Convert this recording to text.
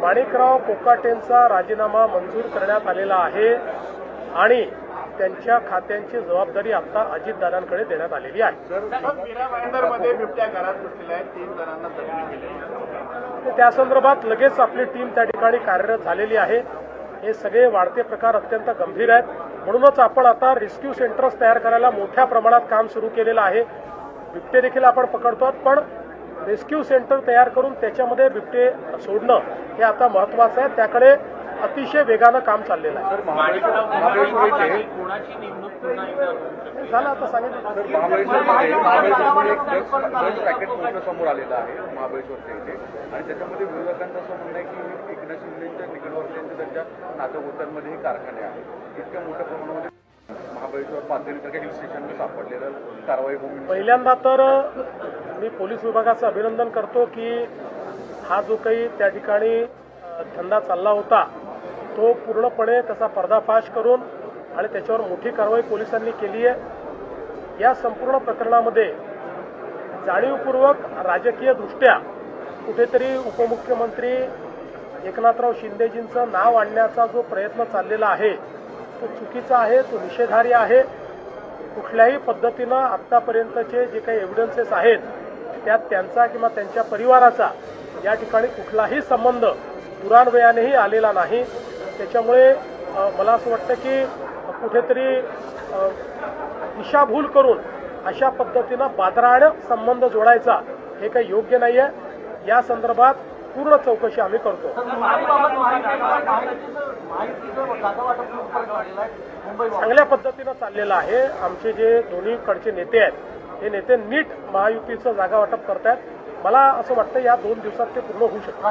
माणिकराव कोकाटेंचा राजीनामा मंजूर करण्यात आलेला आहे आणि त्यांच्या खात्यांची जबाबदारी आता अजितदादांकडे देण्यात आलेली आहे। बिबट्या घरात घुसलेल्या आहेत, 3 जणांना जखमी केले। त्या संदर्भात लगेच आपली टीम त्या ठिकाणी कार्यरत झालेली आहे। हे सगळे वाढते प्रकार अत्यंत गंभीर आहेत, म्हणूनच आपण आता रेस्क्यू सेंटर्स तयार करायला मोठ्या प्रमाणात काम सुरू केलेलं आहे। बिबटे देखील आपण पकडतो, पण रेस्क्यू सेंटर तयार करून त्याच्यामध्ये बिबटे सोडणं हे आता महत्त्वाचं आहे। त्याकडे अतिशय वेगानं काम चाललेलं आहे। झालं आता सांगितलं समोर आलेलं आहे महाबळेश्वरच्या इथे, आणि त्याच्यामध्ये विरोधकांचं असं म्हणणं आहे की एकनाथ शिंदेच्या निकटवर्तीयांचे त्यांच्या नातेगोत्यांमध्ये हे कारखाने आहेत। इतक्या मोठ्या प्रमाणामध्ये महाबळेश्वर पातळीसारख्या हिल स्टेशनला सापडलेलं कारवाई होऊन पहिल्यांदा तर मी पोलीस विभागाचं अभिनंदन करतो की हा जो काही त्या ठिकाणी धंदा चालला होता तो पूर्णपणे त्याचा पर्दाफाश करून आणि त्याच्यावर मोठी कारवाई पोलिसांनी केली आहे। या संपूर्ण प्रकरणामध्ये जाणीवपूर्वक राजकीय दृष्ट्या कुठेतरी उपमुख्यमंत्री एकनाथराव शिंदेजींचं नाव आणण्याचा जो प्रयत्न चाललेला आहे तो चुकीचा आहे, तो निषेधार्ह आहे। कुठल्याही पद्धतीनं आतापर्यंतचे जे काही एव्हिडन्सेस आहेत त्यात त्यांचा किंवा त्यांच्या परिवाराचा या ठिकाणी कुठलाही संबंध पुराणवेळानेही आलेला नाही। त्याच्यामुळे मला असं वाटतं की कुठेतरी दिशाभूल करून अशा पद्धतीनं बादरानं संबंध जोडायचा हे काही योग्य नाही आहे। या संदर्भात पूर्ण चौकशी आम्ही करतो। चांगल्या पद्धतीनं चाललेलं आहे। आमचे जे दोन्हीकडचे नेते आहेत हे नेते नीट महायुतीचं जागा वाटप करतायत। मला असं वाटतं या 2 दिवसात ते पूर्ण होऊ शकतं।